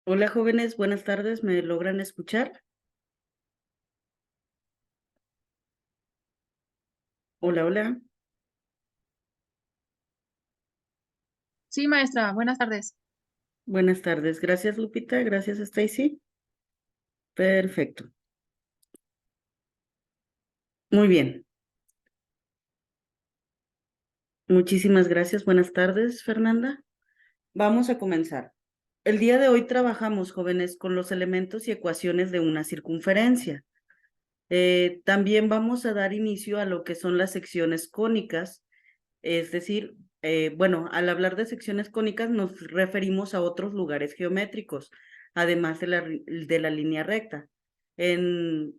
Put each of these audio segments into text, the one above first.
Hola jóvenes, buenas tardes, ¿me logran escuchar? Hola, hola. Sí, maestra, buenas tardes. Buenas tardes, gracias Lupita, gracias Stacy. Perfecto. Muy bien, muchísimas gracias. Buenas tardes, Fernanda. Vamos a comenzar. El día de hoy trabajamos, jóvenes, con los elementos y ecuaciones de una circunferencia. También vamos a dar inicio a lo que son las secciones cónicas, es decir, bueno, al hablar de secciones cónicas nos referimos a otros lugares geométricos, además de la línea recta. En,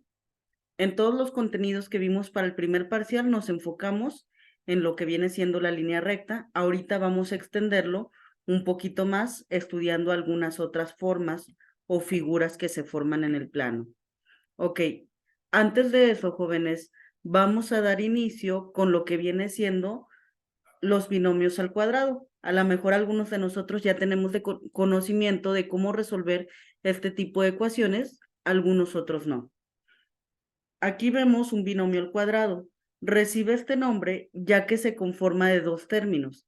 en todos los contenidos que vimos para el primer parcial nos enfocamos en lo que viene siendo la línea recta. Ahorita vamos a extenderlo un poquito más estudiando algunas otras formas o figuras que se forman en el plano. Ok, antes de eso, jóvenes, vamos a dar inicio con lo que viene siendo los binomios al cuadrado. A lo mejor algunos de nosotros ya tenemos conocimiento de cómo resolver este tipo de ecuaciones, algunos otros no. Aquí vemos un binomio al cuadrado. Recibe este nombre ya que se conforma de dos términos.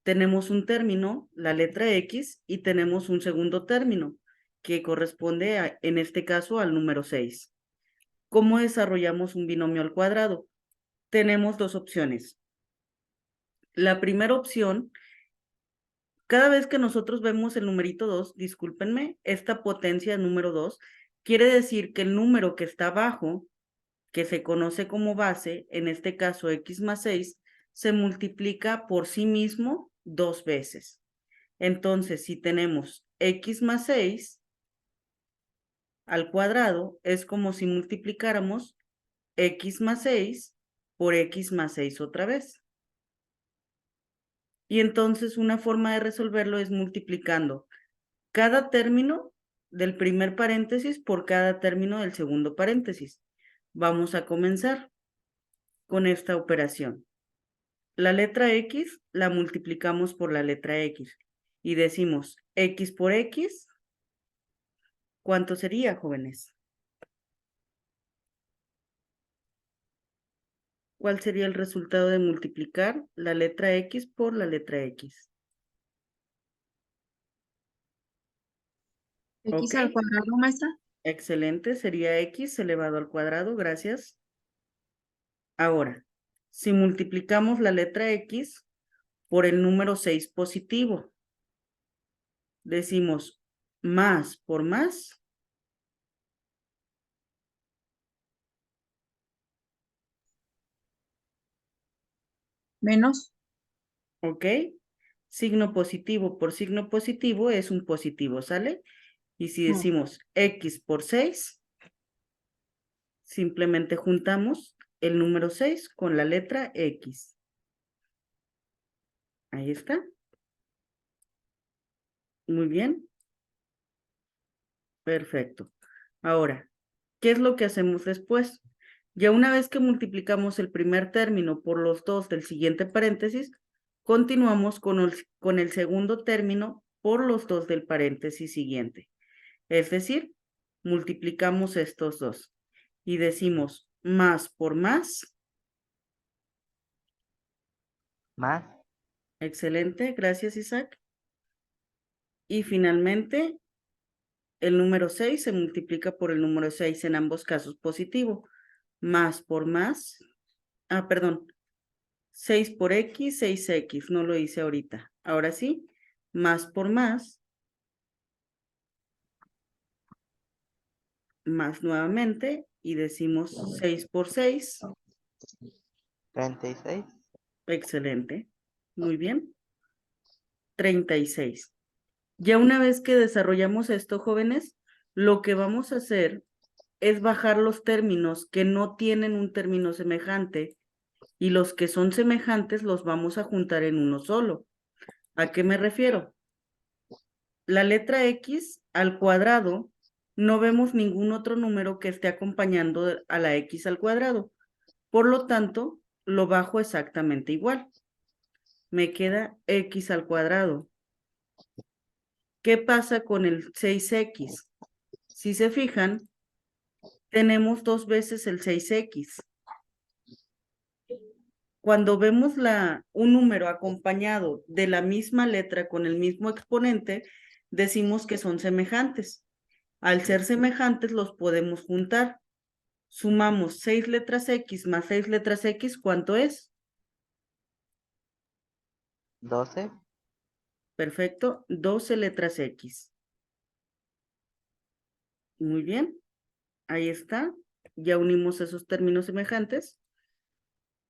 Tenemos un término, la letra X, y tenemos un segundo término, que corresponde en este caso al número 6. ¿Cómo desarrollamos un binomio al cuadrado? Tenemos dos opciones. La primera opción, cada vez que nosotros vemos el numerito 2, discúlpenme, esta potencia número 2 quiere decir que el número que está abajo, que se conoce como base, en este caso x más 6, se multiplica por sí mismo dos veces. Entonces, si tenemos x más 6 al cuadrado, es como si multiplicáramos x más 6 por x más 6 otra vez. Y entonces una forma de resolverlo es multiplicando cada término del primer paréntesis por cada término del segundo paréntesis. Vamos a comenzar con esta operación. La letra X la multiplicamos por la letra X y decimos X por X, ¿cuánto sería, jóvenes? ¿Cuál sería el resultado de multiplicar la letra X por la letra X? ¿Ok? X al cuadrado, maestra. Excelente, sería X elevado al cuadrado, gracias. Ahora, si multiplicamos la letra X por el número 6 positivo, decimos más por más, Menos. ¿ok? Signo positivo por signo positivo es un positivo, ¿sale? Y si No. decimos X por 6, simplemente juntamos el número 6 con la letra X. Ahí está. Muy bien. Perfecto. Ahora, ¿qué es lo que hacemos después? Ya una vez que multiplicamos el primer término por los dos del siguiente paréntesis, continuamos con el segundo término por los dos del paréntesis siguiente. Es decir, multiplicamos estos dos y decimos más por más. Más. Excelente, gracias Isaac. Y finalmente, el número 6 se multiplica por el número 6 en ambos casos positivo. Más por más. Perdón. 6 por X, 6X. No lo hice ahorita. Ahora sí. Más por más. Más nuevamente. Y decimos 6 por 6. 36. Excelente. Muy bien. 36. Ya una vez que desarrollamos esto, jóvenes, lo que vamos a hacer es bajar los términos que no tienen un término semejante y los que son semejantes los vamos a juntar en uno solo. ¿A qué me refiero? La letra X al cuadrado, no vemos ningún otro número que esté acompañando a la X al cuadrado. Por lo tanto, lo bajo exactamente igual. Me queda X al cuadrado ¿Qué pasa con el 6x? Si se fijan, tenemos 2 veces el 6x. Cuando vemos un número acompañado de la misma letra con el mismo exponente, decimos que son semejantes. Al ser semejantes, los podemos juntar. Sumamos 6 letras X más 6 letras X, ¿cuánto es? 12. Perfecto, 12 letras X. Muy bien, ahí está. Ya unimos esos términos semejantes.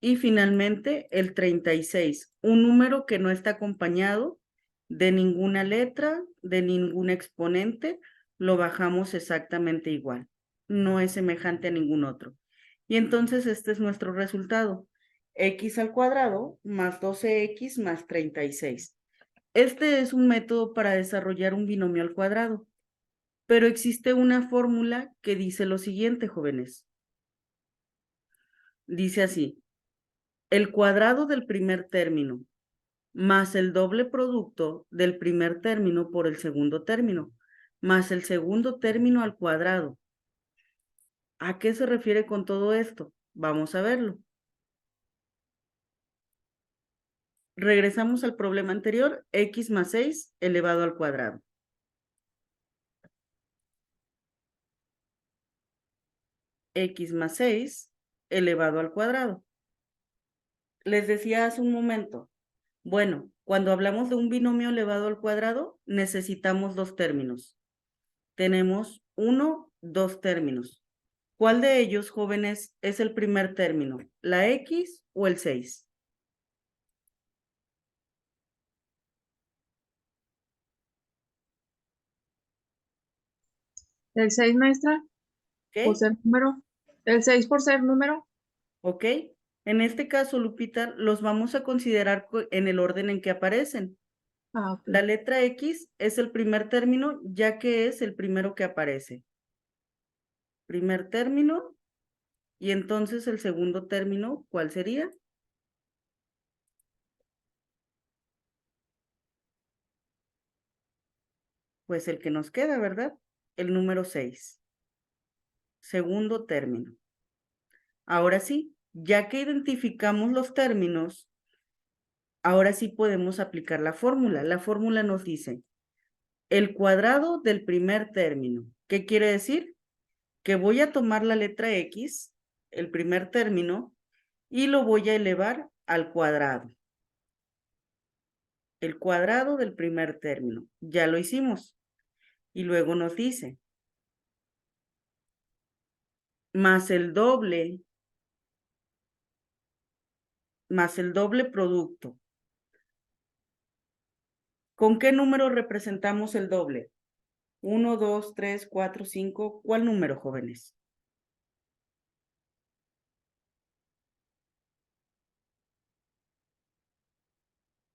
Y finalmente el 36, un número que no está acompañado de ninguna letra, de ningún exponente, lo bajamos exactamente igual. No es semejante a ningún otro. Y entonces este es nuestro resultado. X al cuadrado más 12x más 36. Este es un método para desarrollar un binomio al cuadrado. Pero existe una fórmula que dice lo siguiente, jóvenes. Dice así: el cuadrado del primer término más el doble producto del primer término por el segundo término, más el segundo término al cuadrado. ¿A qué se refiere con todo esto? Vamos a verlo. Regresamos al problema anterior, x más 6 elevado al cuadrado. X más 6 elevado al cuadrado. Les decía hace un momento, bueno, cuando hablamos de un binomio elevado al cuadrado, necesitamos dos términos. Tenemos dos términos. ¿Cuál de ellos, jóvenes, es el primer término? ¿La X o el 6? El 6, maestra, por ¿Ok? ser número. El 6 por ser número. ¿Ok? En este caso, Lupita, los vamos a considerar en el orden en que aparecen. Ah, ok. La letra X es el primer término, ya que es el primero que aparece. Primer término, y entonces el segundo término, ¿cuál sería? Pues el que nos queda, ¿verdad? El número 6. Segundo término. Ahora sí, ya que identificamos los términos, ahora sí podemos aplicar la fórmula. La fórmula nos dice el cuadrado del primer término. ¿Qué quiere decir? Que voy a tomar la letra X, el primer término, y lo voy a elevar al cuadrado. El cuadrado del primer término. Ya lo hicimos. Y luego nos dice más el doble producto. ¿Con qué número representamos el doble? 1, 2, 3, 4, 5. ¿Cuál número, jóvenes?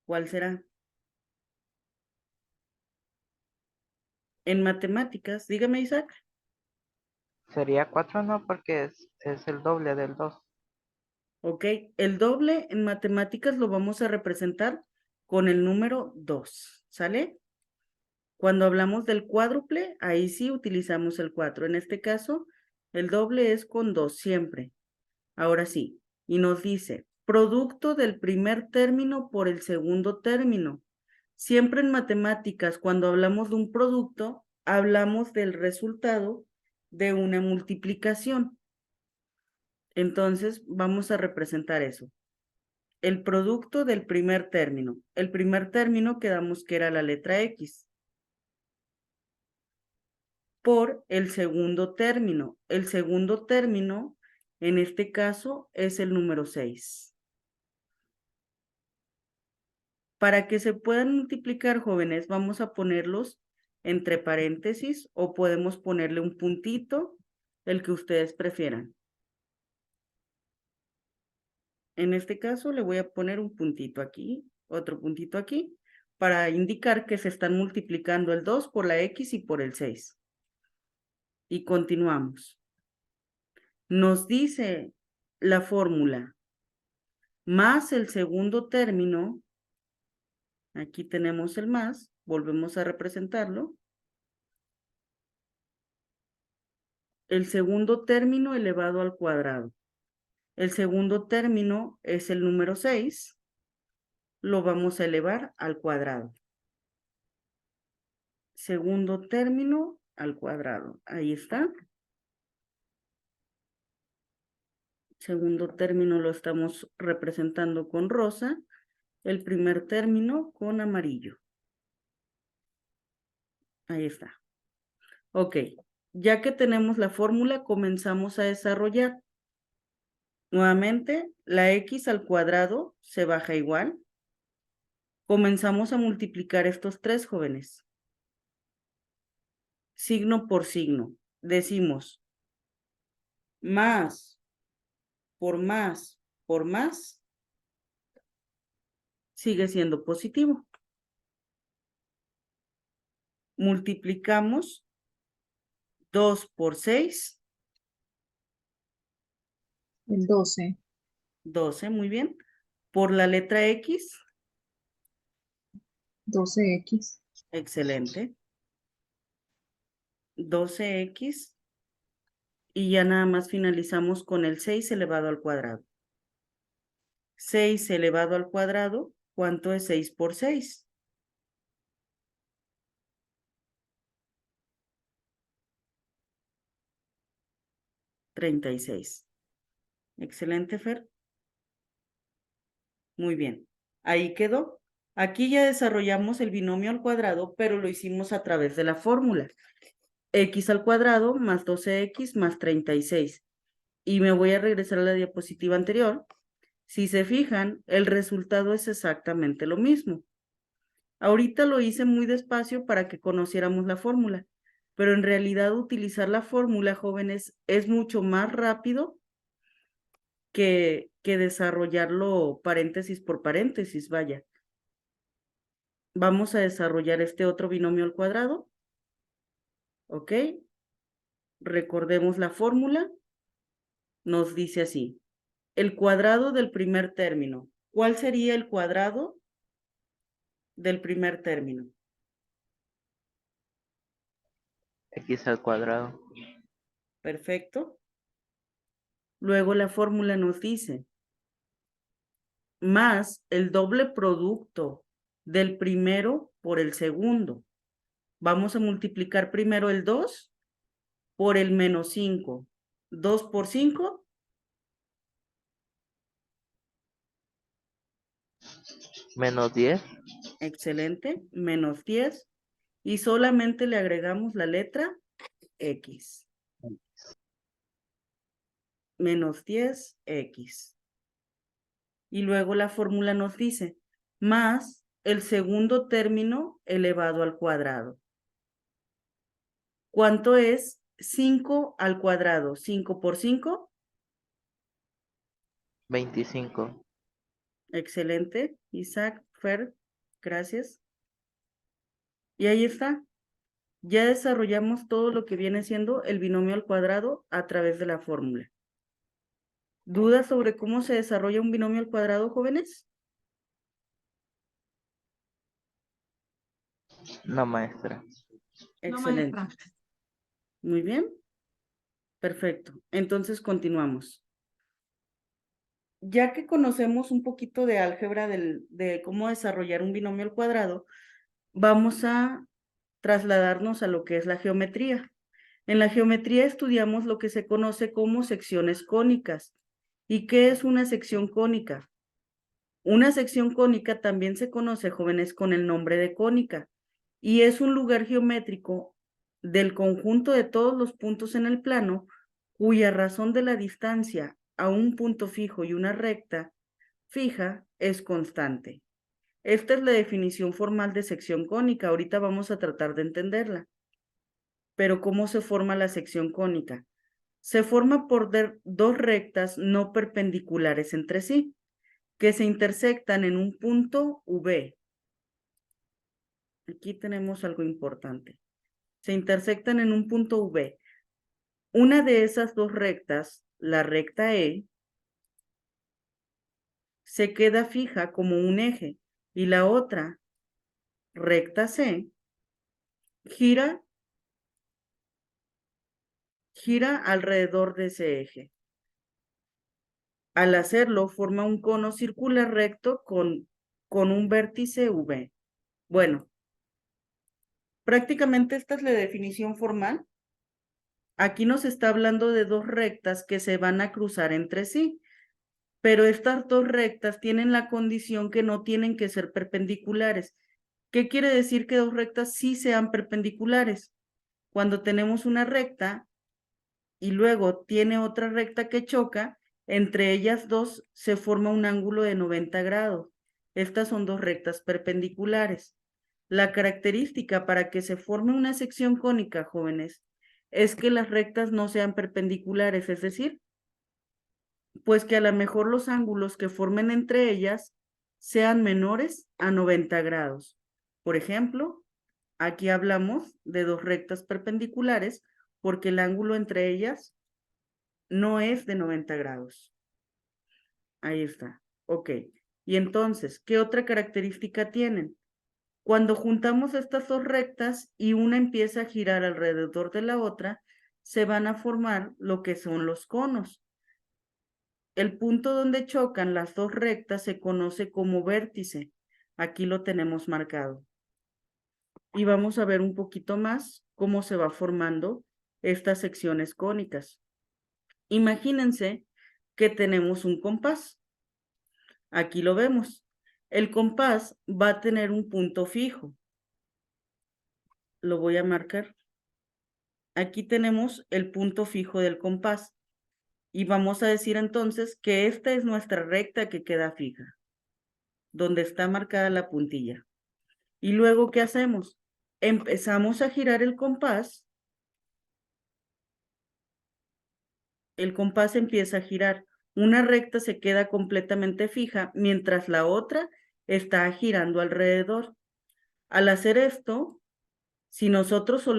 ¿Cuál será? En matemáticas, dígame, Isaac. Sería 4, no, porque es el doble del 2. Ok, el doble en matemáticas lo vamos a representar con el número 2, ¿sale? Cuando hablamos del cuádruple, ahí sí utilizamos el 4. En este caso, el doble es con 2 siempre. Ahora sí, y nos dice, producto del primer término por el segundo término. Siempre en matemáticas, cuando hablamos de un producto, hablamos del resultado de una multiplicación. Entonces, vamos a representar eso. El producto del primer término. El primer término quedamos que era la letra X. Por el segundo término. El segundo término, en este caso, es el número 6. Para que se puedan multiplicar, jóvenes, vamos a ponerlos entre paréntesis o podemos ponerle un puntito, el que ustedes prefieran. En este caso le voy a poner un puntito aquí, otro puntito aquí, para indicar que se están multiplicando el 2 por la X y por el 6. Y continuamos. Nos dice la fórmula más el segundo término Aquí tenemos el más, volvemos a representarlo. El segundo término elevado al cuadrado. El segundo término es el número 6. Lo vamos a elevar al cuadrado. Segundo término al cuadrado. Ahí está. Segundo término lo estamos representando con rosa. El primer término con amarillo. Ahí está. Ok. Ya que tenemos la fórmula, comenzamos a desarrollar. Nuevamente, la x al cuadrado se baja igual. Comenzamos a multiplicar estos tres, jóvenes. Signo por signo. Decimos más por más por más sigue siendo positivo. Multiplicamos 2 por 6. El 12. 12, muy bien. Por la letra X. 12x. Excelente. 12x. Y ya nada más finalizamos con el 6 elevado al cuadrado. 6 elevado al cuadrado, ¿cuánto es 6 por 6? 36. Excelente, Fer. Muy bien. Ahí quedó. Aquí ya desarrollamos el binomio al cuadrado, pero lo hicimos a través de la fórmula. X al cuadrado más 12x más 36. Y me voy a regresar a la diapositiva anterior. Si se fijan, el resultado es exactamente lo mismo. Ahorita lo hice muy despacio para que conociéramos la fórmula, pero en realidad utilizar la fórmula, jóvenes, es mucho más rápido que desarrollarlo paréntesis por paréntesis, vaya. Vamos a desarrollar este otro binomio al cuadrado. ¿Ok? Recordemos la fórmula. Nos dice así. El cuadrado del primer término. ¿Cuál sería el cuadrado del primer término? X al cuadrado. Perfecto. Luego la fórmula nos dice más el doble producto del primero por el segundo. Vamos a multiplicar primero el 2 por el menos 5. 2 por 5. Menos 10. Excelente. Menos 10. Y solamente le agregamos la letra X. Menos 10x. Y luego la fórmula nos dice más el segundo término elevado al cuadrado. ¿Cuánto es 5 al cuadrado? 5 por 5. 25. Excelente. Isaac, Fer, gracias. Y ahí está. Ya desarrollamos todo lo que viene siendo el binomio al cuadrado a través de la fórmula. ¿Dudas sobre cómo se desarrolla un binomio al cuadrado, jóvenes? No, maestra. Excelente. Muy bien. Perfecto. Entonces continuamos. Ya que conocemos un poquito de álgebra de cómo desarrollar un binomio al cuadrado, vamos a trasladarnos a lo que es la geometría. En la geometría estudiamos lo que se conoce como secciones cónicas. ¿Y qué es una sección cónica? Una sección cónica también se conoce, jóvenes, con el nombre de cónica, y es un lugar geométrico del conjunto de todos los puntos en el plano cuya razón de la distancia a un punto fijo y una recta fija es constante. Esta es la definición formal de sección cónica. Ahorita vamos a tratar de entenderla. Pero ¿cómo se forma la sección cónica? Se forma por dos rectas no perpendiculares entre sí, que se intersectan en un punto V. Aquí tenemos algo importante. Se intersectan en un punto V. Una de esas dos rectas, la recta E, se queda fija como un eje y la otra recta C, gira alrededor de ese eje. Al hacerlo, forma un cono circular recto con un vértice V. Bueno, prácticamente esta es la definición formal. Aquí nos está hablando de dos rectas que se van a cruzar entre sí, pero estas dos rectas tienen la condición que no tienen que ser perpendiculares. ¿Qué quiere decir que dos rectas sí sean perpendiculares? Cuando tenemos una recta y luego tiene otra recta que choca, entre ellas dos se forma un ángulo de 90 grados. Estas son dos rectas perpendiculares. La característica para que se forme una sección cónica, jóvenes, es que las rectas no sean perpendiculares, es decir, pues que a lo mejor los ángulos que formen entre ellas sean menores a 90 grados. Por ejemplo, aquí hablamos de dos rectas perpendiculares porque el ángulo entre ellas no es de 90 grados. Ahí está. Ok. Y entonces, ¿qué otra característica tienen? Cuando juntamos estas dos rectas y una empieza a girar alrededor de la otra, se van a formar lo que son los conos. El punto donde chocan las dos rectas se conoce como vértice. Aquí lo tenemos marcado. Y vamos a ver un poquito más cómo se va formando estas secciones cónicas. Imagínense que tenemos un compás. Aquí lo vemos. El compás va a tener un punto fijo. Lo voy a marcar. Aquí tenemos el punto fijo del compás. Y vamos a decir entonces que esta es nuestra recta que queda fija, donde está marcada la puntilla. Y luego, ¿qué hacemos? Empezamos a girar el compás. El compás empieza a girar. Una recta se queda completamente fija, mientras la otra está girando alrededor. Al hacer esto, si nosotros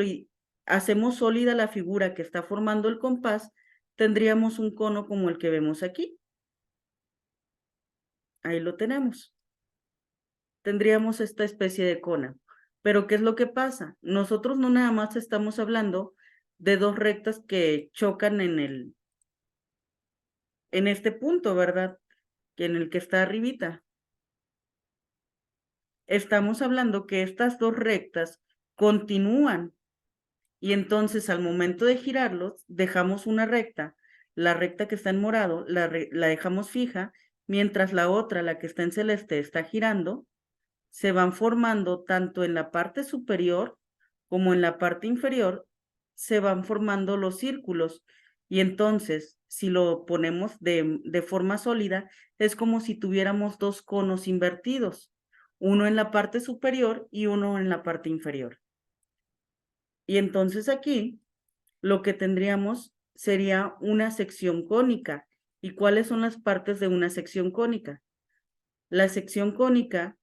hacemos sólida la figura que está formando el compás, tendríamos un cono como el que vemos aquí. Ahí lo tenemos. Tendríamos esta especie de cono. Pero ¿qué es lo que pasa? Nosotros no nada más estamos hablando de dos rectas que chocan en este punto, ¿verdad? En el que está arribita. Estamos hablando que estas dos rectas continúan y entonces al momento de girarlos dejamos una recta, la recta que está en morado la dejamos fija, mientras la otra, la que está en celeste, está girando. Se van formando tanto en la parte superior como en la parte inferior, se van formando los círculos. Y entonces, si lo ponemos de forma sólida, es como si tuviéramos dos conos invertidos, uno en la parte superior y uno en la parte inferior. Y entonces aquí lo que tendríamos sería una sección cónica. ¿Y cuáles son las partes de una sección cónica? La sección cónica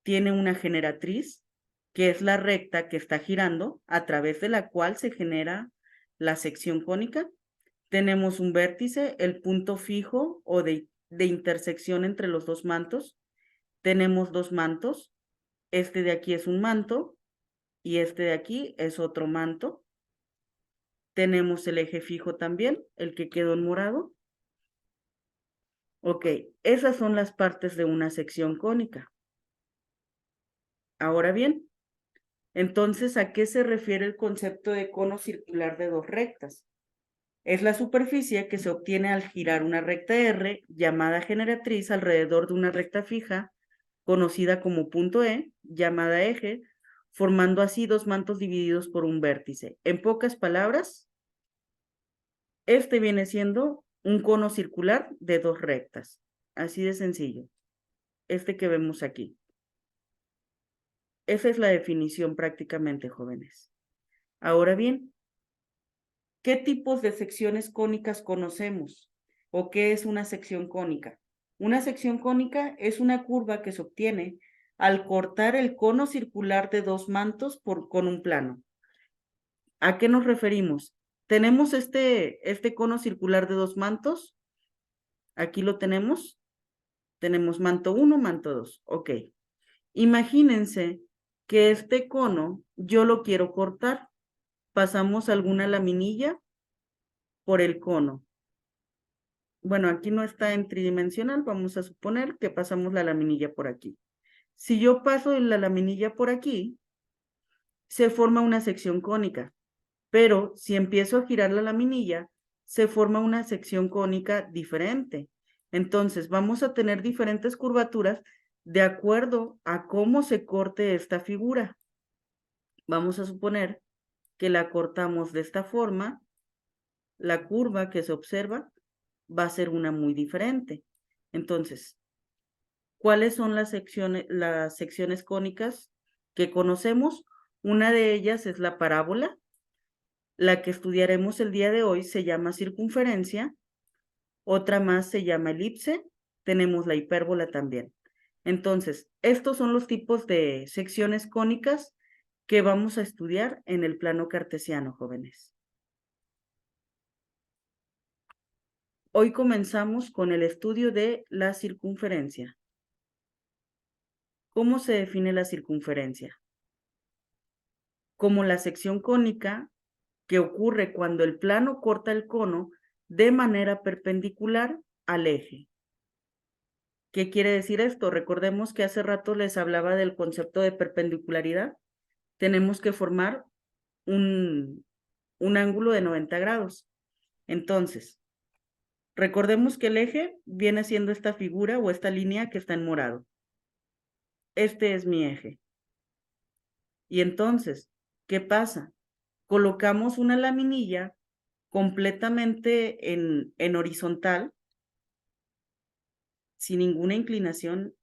tiene una generatriz, que es la recta que está girando, a través de la cual se genera la sección cónica. Tenemos un vértice, el punto fijo o de intersección entre los dos mantos. Tenemos dos mantos. Este de aquí es un manto y este de aquí es otro manto. Tenemos el eje fijo también, el que quedó en morado. Ok, esas son las partes de una sección cónica. Ahora bien, entonces, ¿a qué se refiere el concepto de cono circular de dos rectas? Es la superficie que se obtiene al girar una recta R llamada generatriz alrededor de una recta fija, conocida como punto E, llamada eje, formando así dos mantos divididos por un vértice. En pocas palabras, este viene siendo un cono circular de dos rectas. Así de sencillo. Este que vemos aquí. Esa es la definición prácticamente, jóvenes. Ahora bien, ¿qué tipos de secciones cónicas conocemos? ¿O qué es una sección cónica? Una sección cónica es una curva que se obtiene al cortar el cono circular de dos mantos con un plano. ¿A qué nos referimos? Tenemos este cono circular de dos mantos. Aquí lo tenemos. Tenemos manto 1, manto 2. Ok. Imagínense que este cono yo lo quiero cortar. Pasamos alguna laminilla por el cono. Bueno, aquí no está en tridimensional, vamos a suponer que pasamos la laminilla por aquí. Si yo paso la laminilla por aquí, se forma una sección cónica, pero si empiezo a girar la laminilla, se forma una sección cónica diferente. Entonces, vamos a tener diferentes curvaturas de acuerdo a cómo se corte esta figura. Vamos a suponer que la cortamos de esta forma, la curva que se observa va a ser una muy diferente. Entonces, ¿cuáles son las secciones cónicas que conocemos? Una de ellas es la parábola. La que estudiaremos el día de hoy se llama circunferencia. Otra más se llama elipse. Tenemos la hipérbola también. Entonces, estos son los tipos de secciones cónicas que vamos a estudiar en el plano cartesiano, jóvenes. Hoy comenzamos con el estudio de la circunferencia. ¿Cómo se define la circunferencia? Como la sección cónica que ocurre cuando el plano corta el cono de manera perpendicular al eje. ¿Qué quiere decir esto? Recordemos que hace rato les hablaba del concepto de perpendicularidad. Tenemos que formar un ángulo de 90 grados. Entonces, recordemos que el eje viene siendo esta figura o esta línea que está en morado. Este es mi eje. Y entonces, ¿qué pasa? Colocamos una laminilla completamente en horizontal, sin ninguna inclinación,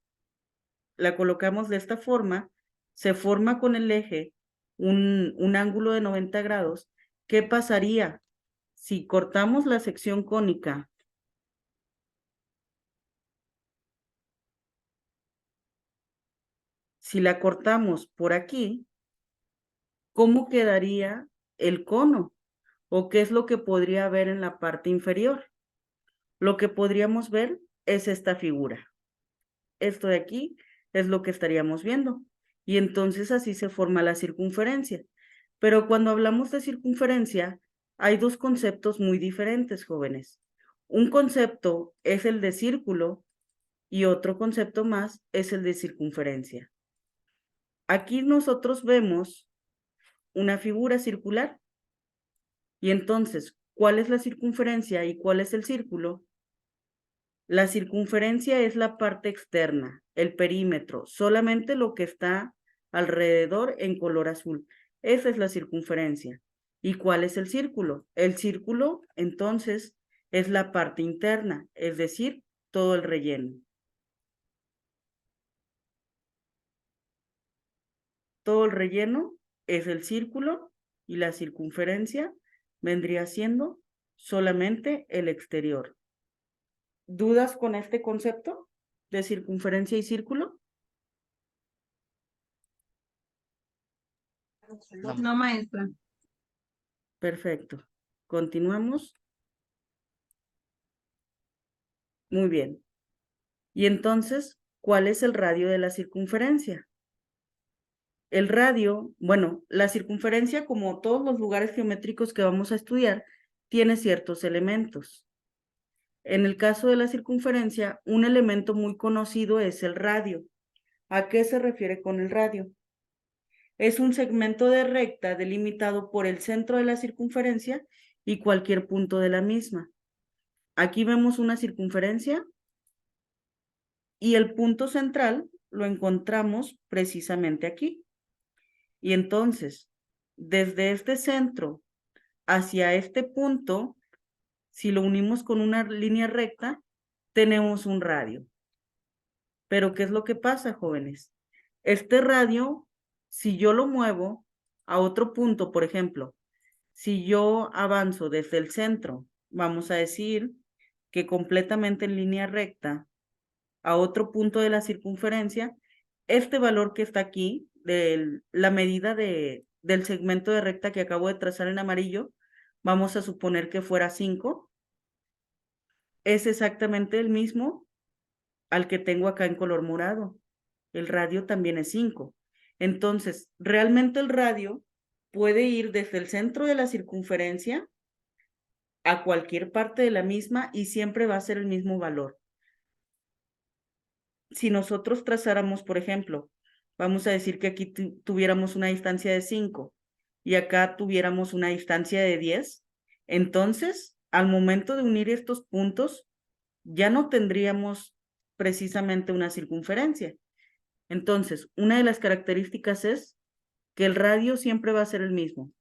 la colocamos de esta forma, se forma con el eje un ángulo de 90 grados. ¿Qué pasaría si cortamos la sección cónica? Si la cortamos por aquí, ¿cómo quedaría el cono? ¿O qué es lo que podría haber en la parte inferior? Lo que podríamos ver es esta figura. Esto de aquí es lo que estaríamos viendo. Y entonces así se forma la circunferencia. Pero cuando hablamos de circunferencia, hay dos conceptos muy diferentes, jóvenes. Un concepto es el de círculo y otro concepto más es el de circunferencia. Aquí nosotros vemos una figura circular y entonces, ¿cuál es la circunferencia y cuál es el círculo? La circunferencia es la parte externa, el perímetro, solamente lo que está alrededor en color azul. Esa es la circunferencia. ¿Y cuál es el círculo? El círculo, entonces, es la parte interna, es decir, todo el relleno. Todo el relleno es el círculo y la circunferencia vendría siendo solamente el exterior. ¿Dudas con este concepto de circunferencia y círculo? No, maestra. Perfecto. Continuamos. Muy bien. Y entonces, ¿cuál es el radio de la circunferencia? El radio, bueno, la circunferencia, como todos los lugares geométricos que vamos a estudiar, tiene ciertos elementos. En el caso de la circunferencia, un elemento muy conocido es el radio. ¿A qué se refiere con el radio? Es un segmento de recta delimitado por el centro de la circunferencia y cualquier punto de la misma. Aquí vemos una circunferencia y el punto central lo encontramos precisamente aquí. Y entonces, desde este centro hacia este punto, si lo unimos con una línea recta, tenemos un radio. Pero ¿qué es lo que pasa, jóvenes? Este radio, si yo lo muevo a otro punto, por ejemplo, si yo avanzo desde el centro, vamos a decir que completamente en línea recta a otro punto de la circunferencia, este valor que está aquí, de la medida del segmento de recta que acabo de trazar en amarillo, vamos a suponer que fuera 5, es exactamente el mismo al que tengo acá en color morado. El radio también es 5. Entonces, realmente el radio puede ir desde el centro de la circunferencia a cualquier parte de la misma y siempre va a ser el mismo valor. Si nosotros trazáramos, por ejemplo, vamos a decir que aquí tuviéramos una distancia de 5 y acá tuviéramos una distancia de 10, entonces, al momento de unir estos puntos, ya no tendríamos precisamente una circunferencia. Entonces, una de las características es que el radio siempre va a ser el mismo.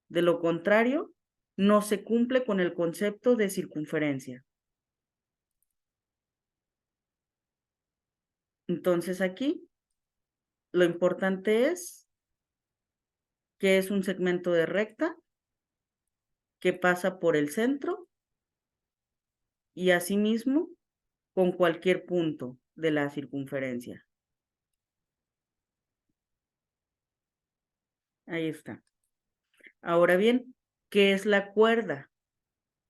De lo contrario, no se cumple con el concepto de circunferencia. Entonces aquí, lo importante es que es un segmento de recta que pasa por el centro y asimismo con cualquier punto de la circunferencia. Ahí está. Ahora bien, ¿qué es la cuerda?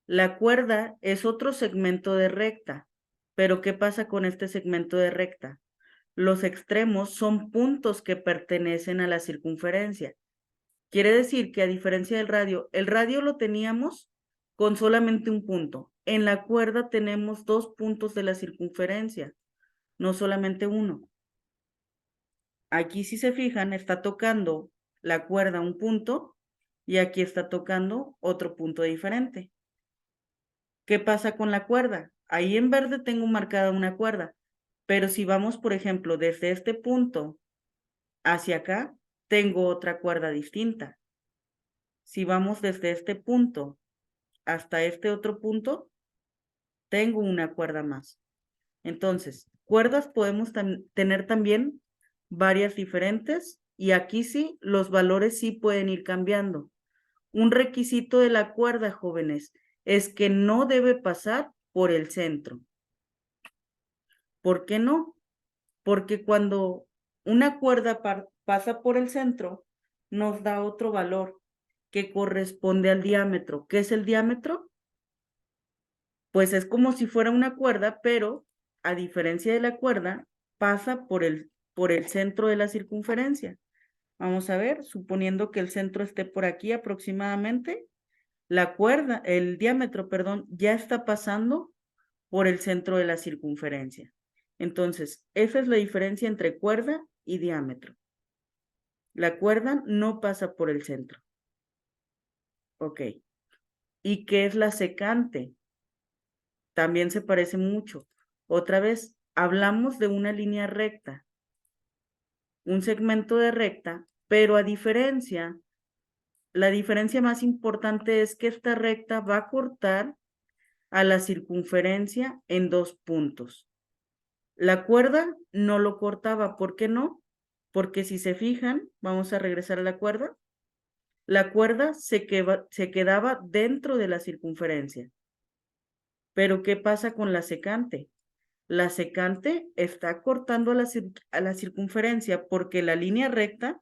La cuerda es otro segmento de recta, pero ¿qué pasa con este segmento de recta? Los extremos son puntos que pertenecen a la circunferencia. Quiere decir que a diferencia del radio, el radio lo teníamos con solamente un punto. En la cuerda tenemos 2 puntos de la circunferencia, no solamente uno. Aquí, si se fijan, está tocando la cuerda un punto y aquí está tocando otro punto diferente. ¿Qué pasa con la cuerda? Ahí en verde tengo marcada una cuerda, pero si vamos, por ejemplo, desde este punto hacia acá, tengo otra cuerda distinta. Si vamos desde este punto hasta este otro punto, tengo una cuerda más. Entonces, cuerdas podemos tener también varias diferentes y aquí sí, los valores sí pueden ir cambiando. Un requisito de la cuerda, jóvenes, es que no debe pasar por el centro. ¿Por qué no? Porque cuando una cuerda pasa por el centro, nos da otro valor que corresponde al diámetro. ¿Qué es el diámetro? Pues es como si fuera una cuerda, pero a diferencia de la cuerda, pasa por el centro de la circunferencia. Vamos a ver, suponiendo que el centro esté por aquí aproximadamente, la cuerda, el diámetro, perdón, ya está pasando por el centro de la circunferencia. Entonces, esa es la diferencia entre cuerda y diámetro. La cuerda no pasa por el centro. Ok. ¿Y qué es la secante? También se parece mucho. Otra vez, hablamos de una línea recta, un segmento de recta, pero la diferencia más importante es que esta recta va a cortar a la circunferencia en 2 puntos. La cuerda no lo cortaba. ¿Por qué no? Porque si se fijan, vamos a regresar a la cuerda se quedaba dentro de la circunferencia. Pero ¿qué pasa con la secante? La secante está cortando a la circunferencia porque la línea recta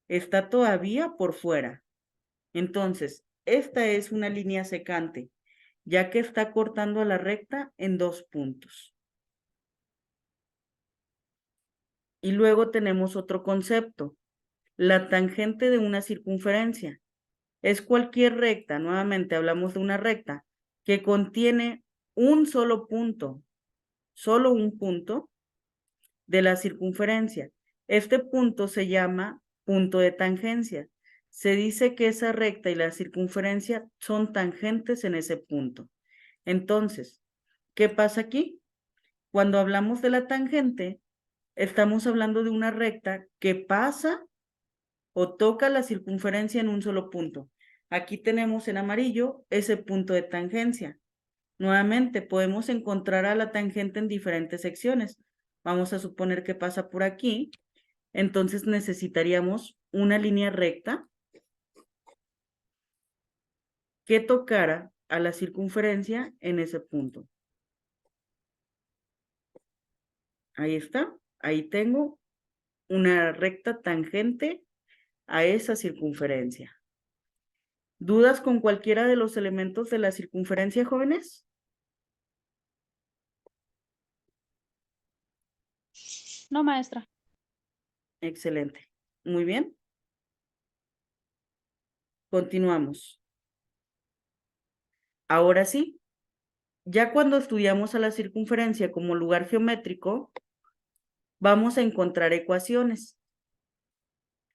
está todavía por fuera. Entonces, esta es una línea secante, ya que está cortando a la recta en 2 puntos. Y luego tenemos otro concepto, la tangente de una circunferencia. Es cualquier recta, nuevamente hablamos de una recta, que contiene un solo punto de la circunferencia. Este punto se llama punto de tangencia. Se dice que esa recta y la circunferencia son tangentes en ese punto. Entonces, ¿qué pasa aquí? Cuando hablamos de la tangente, estamos hablando de una recta que pasa o toca la circunferencia en un solo punto. Aquí tenemos en amarillo ese punto de tangencia. Nuevamente, podemos encontrar a la tangente en diferentes secciones. Vamos a suponer que pasa por aquí. Entonces necesitaríamos una línea recta que tocara a la circunferencia en ese punto. Ahí está. Ahí tengo una recta tangente a esa circunferencia. ¿Dudas con cualquiera de los elementos de la circunferencia, jóvenes? No, maestra. Excelente. Muy bien. Continuamos. Ahora sí, ya cuando estudiamos a la circunferencia como lugar geométrico, vamos a encontrar ecuaciones.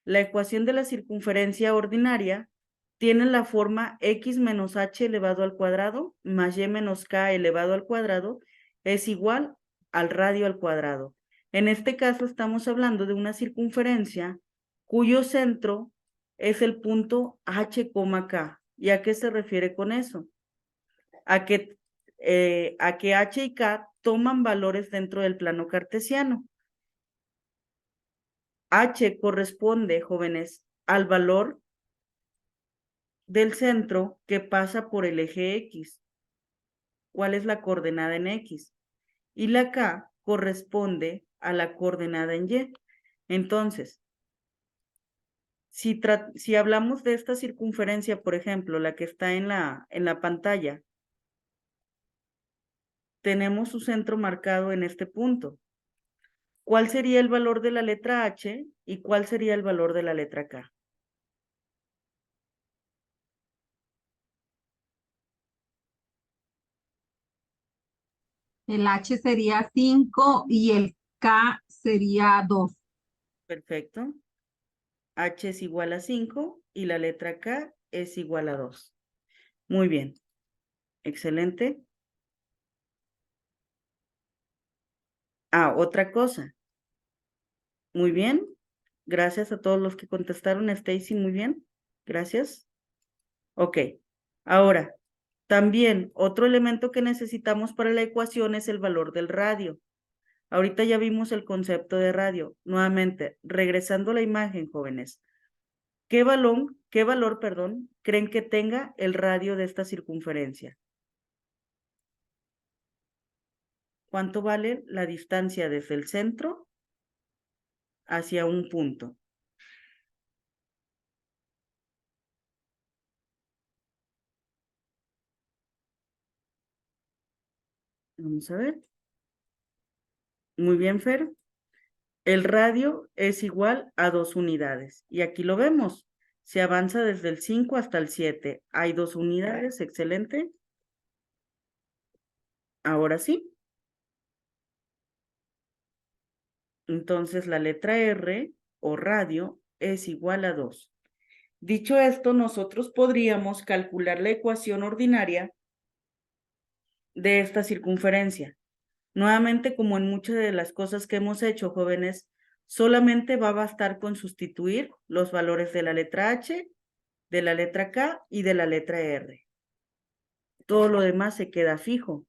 La ecuación de la circunferencia ordinaria tiene la forma x menos h elevado al cuadrado más y menos k elevado al cuadrado es igual al radio al cuadrado. En este caso estamos hablando de una circunferencia cuyo centro es el punto h, k. ¿Y a qué se refiere con eso? A que h y k toman valores dentro del plano cartesiano. H corresponde, jóvenes, al valor del centro que pasa por el eje X. ¿Cuál es la coordenada en X? Y la K corresponde a la coordenada en Y. Entonces, si hablamos de esta circunferencia, por ejemplo, la que está en la pantalla, tenemos su centro marcado en este punto. ¿Cuál sería el valor de la letra H y cuál sería el valor de la letra K? El H sería 5 y el K sería 2. Perfecto. H es igual a 5 y la letra K es igual a 2. Muy bien. Excelente. Ah, otra cosa. Muy bien. Gracias a todos los que contestaron, Stacy, muy bien. Gracias. Ok. Ahora, también otro elemento que necesitamos para la ecuación es el valor del radio. Ahorita ya vimos el concepto de radio. Nuevamente, regresando a la imagen, jóvenes. ¿Qué valor, creen que tenga el radio de esta circunferencia? ¿Cuánto vale la distancia desde el centro hacia un punto? Vamos a ver. Muy bien, Fer. El radio es igual a 2 unidades. Y aquí lo vemos. Se avanza desde el 5 hasta el 7. Hay 2 unidades. Excelente. Ahora sí. Entonces la letra R o radio es igual a 2. Dicho esto, nosotros podríamos calcular la ecuación ordinaria de esta circunferencia. Nuevamente, como en muchas de las cosas que hemos hecho, jóvenes, solamente va a bastar con sustituir los valores de la letra H, de la letra K y de la letra R. Todo lo demás se queda fijo.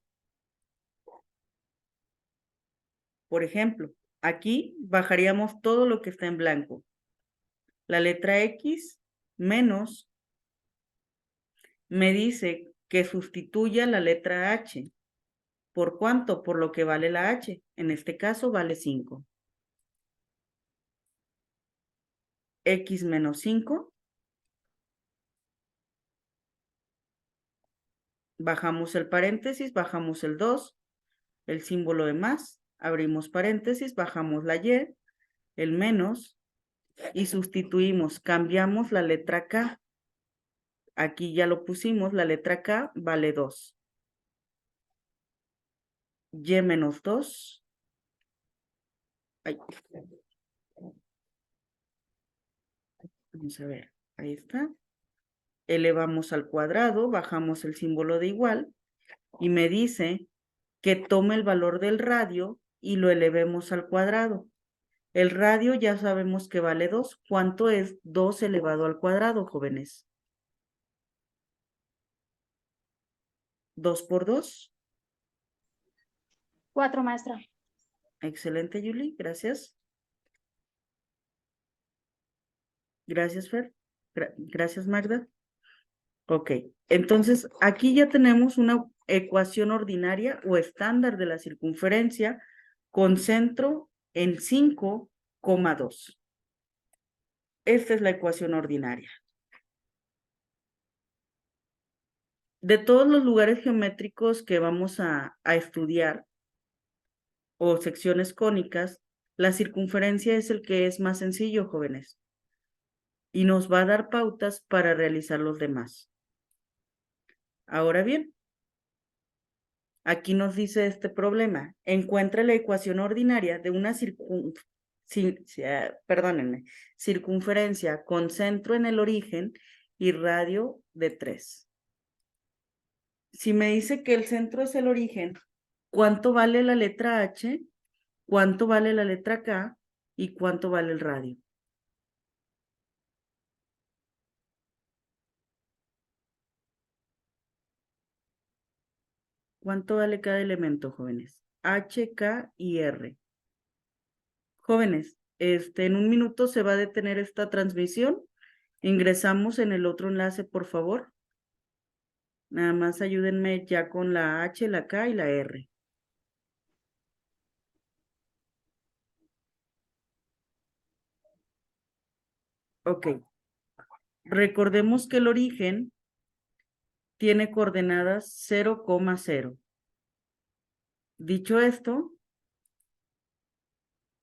Por ejemplo, aquí bajaríamos todo lo que está en blanco. La letra X menos me dice que sustituya la letra H. ¿Por cuánto? Por lo que vale la H. En este caso vale 5. X menos 5. Bajamos el paréntesis, bajamos el 2, el símbolo de más, abrimos paréntesis, bajamos la Y, el menos, y sustituimos, cambiamos la letra K. Aquí ya lo pusimos, la letra K vale 2. Y menos 2. Ay. Vamos a ver, ahí está. Elevamos al cuadrado, bajamos el símbolo de igual, y me dice que tome el valor del radio y lo elevemos al cuadrado. El radio ya sabemos que vale 2. ¿Cuánto es 2 elevado al cuadrado, jóvenes? 2 por 2. 4, maestra. Excelente, Julie. Gracias. Gracias, Fer. Gracias, Magda. Ok. Entonces, aquí ya tenemos una ecuación ordinaria o estándar de la circunferencia con centro en 5,2. Esta es la ecuación ordinaria. De todos los lugares geométricos que vamos a estudiar o secciones cónicas, la circunferencia es el que es más sencillo, jóvenes. y nos va a dar pautas para realizar los demás. Ahora bien, aquí nos dice este problema. Encuentra la ecuación ordinaria de una circunferencia con centro en el origen y radio de 3. Si me dice que el centro es el origen, ¿cuánto vale la letra H? ¿Cuánto vale la letra K? ¿Y cuánto vale el radio? ¿Cuánto vale cada elemento, jóvenes? H, K y R. Jóvenes, en un minuto se va a detener esta transmisión. Ingresamos en el otro enlace, por favor. Nada más ayúdenme ya con la H, la K y la R. Ok. Recordemos que el origen tiene coordenadas 0,0. Dicho esto,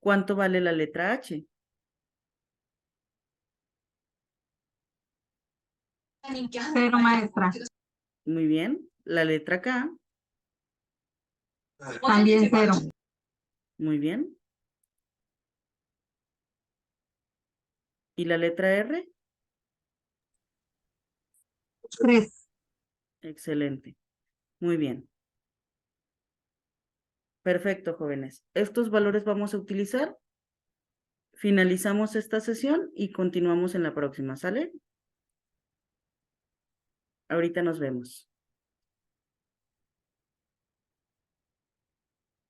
¿cuánto vale la letra H? Cero, maestra. Muy bien. La letra K, También 0. muy bien. ¿Y la letra R? 3. Excelente. Muy bien. Perfecto, jóvenes. Estos valores vamos a utilizar. Finalizamos esta sesión y continuamos en la próxima, ¿sale? Ahorita nos vemos.